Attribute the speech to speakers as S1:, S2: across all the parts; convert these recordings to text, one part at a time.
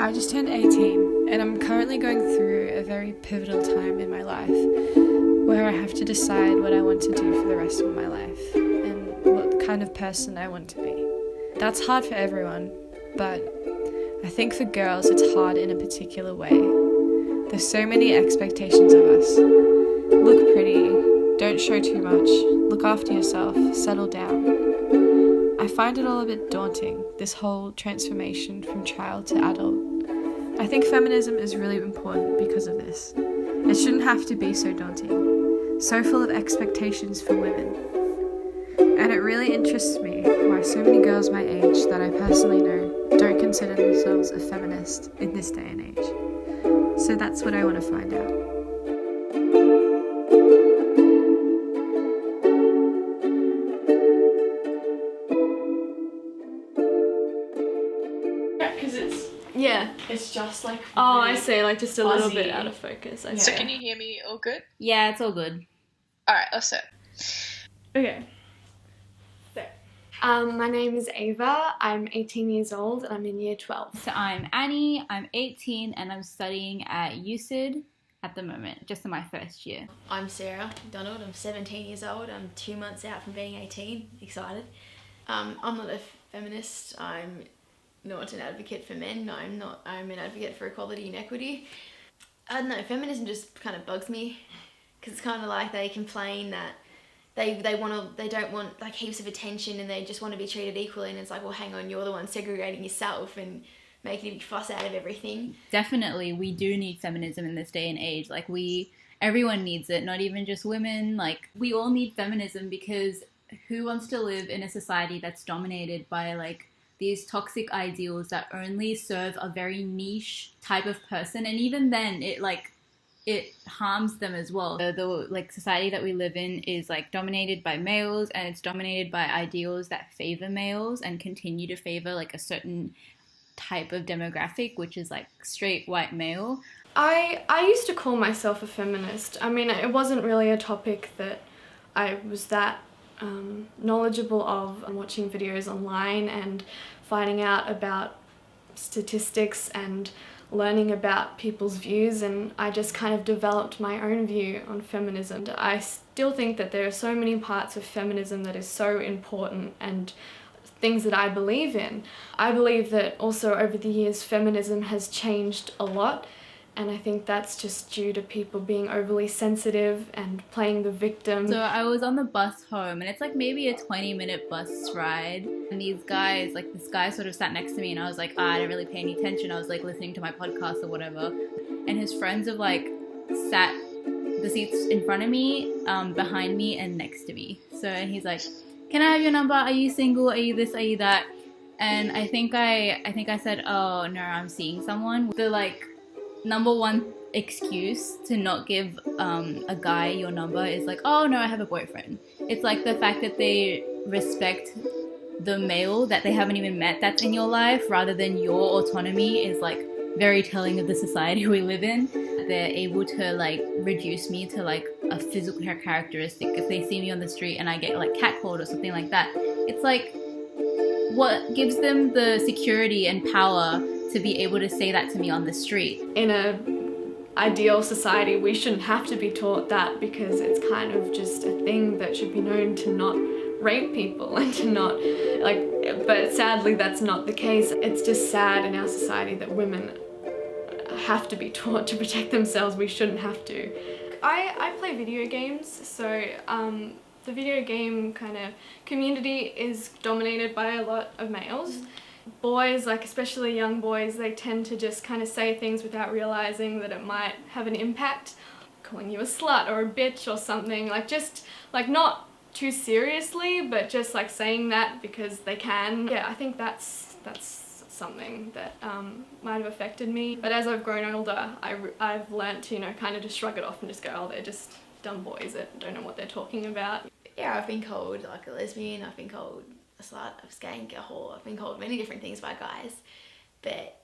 S1: I just turned 18 and I'm currently going through a very pivotal time in my life where I have to decide what I want to do for the rest of my life and what kind of person I want to be. That's hard for everyone, but I think for girls it's hard in a particular way. There's so many expectations of us. Look pretty, don't show too much, look after yourself, settle down. I find it all a bit daunting, this whole transformation from child to adult. I think feminism is really important because of this. It shouldn't have to be so daunting, so full of expectations for women. And it really interests me why so many girls my age that I personally know don't consider themselves a feminist in this day and age. So that's what I want to find out.
S2: Yeah.
S1: It's just like...
S2: Oh, I see, like just a little bit out of focus.
S3: Yeah. So can you hear me all good?
S4: Yeah, it's all good.
S3: Alright, let's start.
S2: Okay.
S5: My name is Ava, I'm 18 years old and I'm in year 12.
S4: So I'm Annie, I'm 18 and I'm studying at UCID at the moment, just in my first year.
S6: I'm Sarah McDonald, I'm 17 years old, I'm 2 months out from being 18, excited. I'm not a feminist, I'm not an advocate for men, I'm an advocate for equality and equity. I don't know, feminism just kind of bugs me, because it's kind of like they complain that they don't want like heaps of attention and they just want to be treated equally, and it's like, well, hang on, you're the one segregating yourself and making a big fuss out of everything.
S4: Definitely, we do need feminism in this day and age. Like everyone needs it, not even just women. Like we all need feminism, because who wants to live in a society that's dominated by like these toxic ideals that only serve a very niche type of person, and even then it harms them as well. The like society that we live in is like dominated by males, and it's dominated by ideals that favor males and continue to favor like a certain type of demographic, which is like straight white male.
S5: I used to call myself a feminist. I mean, it wasn't really a topic that I was that knowledgeable of. Watching videos online and finding out about statistics and learning about people's views, and I just kind of developed my own view on feminism. I still think that there are so many parts of feminism that is so important and things that I believe in. I believe that also over the years feminism has changed a lot, and I think that's just due to people being overly sensitive and playing the victim.
S4: So I was on the bus home, and it's like maybe a 20-minute bus ride, and these guys, like this guy sort of sat next to me, and I was like, I didn't really pay any attention. I was like listening to my podcast or whatever, and his friends have like sat the seats in front of me, behind me, and next to me. So and he's like, can I have your number? Are you single? Are you this? Are you that? And I think I said, oh no, I'm seeing someone. The like number one excuse to not give a guy your number is like, oh no, I have a boyfriend. It's like the fact that they respect the male that they haven't even met that's in your life rather than your autonomy is like very telling of the society we live in. They're able to like reduce me to like a physical characteristic. If they see me on the street and I get like catcalled or something like that, it's like what gives them the security and power to be able to say that to me on the street.
S5: In an ideal society, we shouldn't have to be taught that, because it's kind of just a thing that should be known to not rape people and to not, like, but sadly that's not the case. It's just sad in our society that women have to be taught to protect themselves. We shouldn't have to. I play video games, so the video game kind of community is dominated by a lot of males. Boys, like especially young boys, they tend to just kind of say things without realizing that it might have an impact, calling you a slut or a bitch or something, like just like not too seriously, but just like saying that because they can. Yeah, I think that's something that might have affected me. But as I've grown older, I've learnt to, you know, kind of just shrug it off and just go, oh, they're just dumb boys that don't know what they're talking about.
S6: Yeah, I've been called like a lesbian, I've been called a slut, a skank, a whore. I've been called many different things by guys, but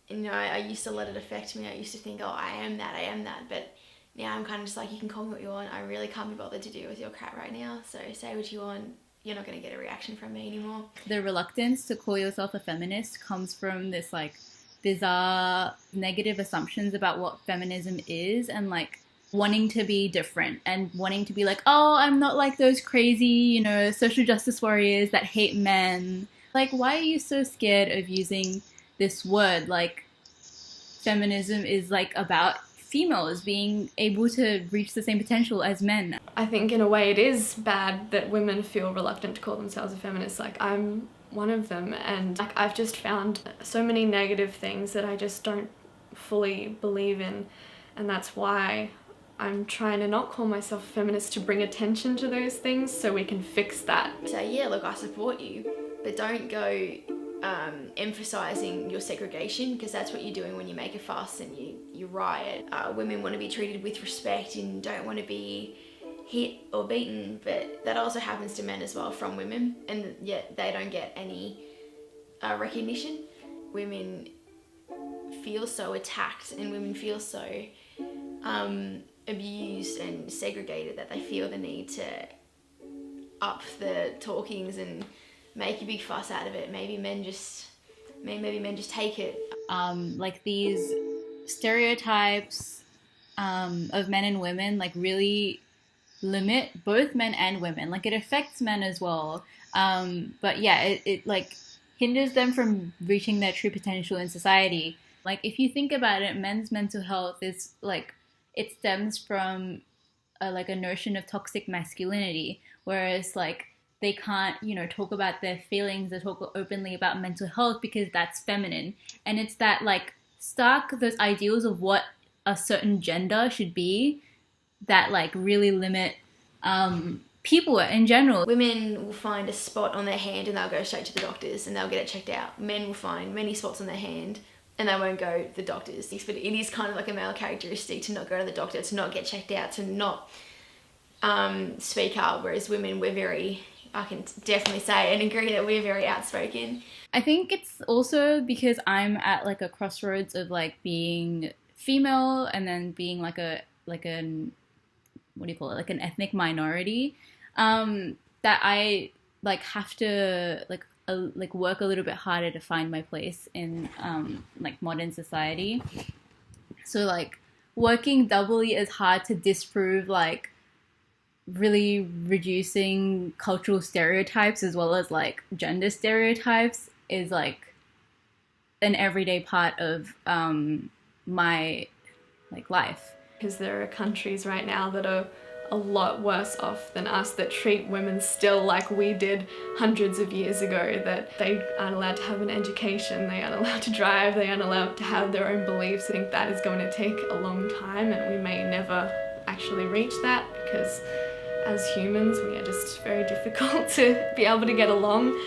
S6: you know, I used to let it affect me. I used to think, oh, I am that, but now I'm kind of just like, you can call me what you want. I really can't be bothered to deal with your crap right now, so say what you want. You're not going to get a reaction from me anymore.
S4: The reluctance to call yourself a feminist comes from this like bizarre negative assumptions about what feminism is, and like wanting to be different and wanting to be like, oh, I'm not like those crazy, you know, social justice warriors that hate men. Like, why are you so scared of using this word? Like, feminism is like about females being able to reach the same potential as men.
S5: I think in a way it is bad that women feel reluctant to call themselves a feminist. Like, I'm one of them, and like I've just found so many negative things that I just don't fully believe in, and that's why I'm trying to not call myself a feminist, to bring attention to those things so we can fix that.
S6: So yeah, look, I support you, but don't go emphasizing your segregation, because that's what you're doing when you make a fuss and you riot. Women want to be treated with respect and don't want to be hit or beaten, but that also happens to men as well from women, and yet they don't get any recognition. Women feel so attacked, and women feel so abused and segregated that they feel the need to up the talkings and make a big fuss out of it. Maybe men just take it.
S4: Like these stereotypes of men and women like really limit both men and women. Like, it affects men as well. But yeah, it like hinders them from reaching their true potential in society. Like, if you think about it, men's mental health is like, it stems from like a notion of toxic masculinity, whereas like they can't, you know, talk about their feelings or talk openly about mental health because that's feminine. And it's that like those ideals of what a certain gender should be that like really limit people in general.
S6: Women will find a spot on their hand and they'll go straight to the doctors and they'll get it checked out. Men will find many spots on their hand and they won't go to the doctors. But it is kind of like a male characteristic to not go to the doctor, to not get checked out, to not speak up, whereas women, I can definitely say and agree that we're very outspoken.
S4: I think it's also because I'm at like a crossroads of like being female and then being like an what do you call it, like an ethnic minority, that I like have to like work a little bit harder to find my place in like modern society. So like working doubly as hard to disprove like really reducing cultural stereotypes as well as like gender stereotypes is like an everyday part of my like life.
S5: Because there are countries right now that are a lot worse off than us, that treat women still like we did hundreds of years ago, that they aren't allowed to have an education, they aren't allowed to drive, they aren't allowed to have their own beliefs. I think that is going to take a long time, and we may never actually reach that, because as humans we are just very difficult to be able to get along.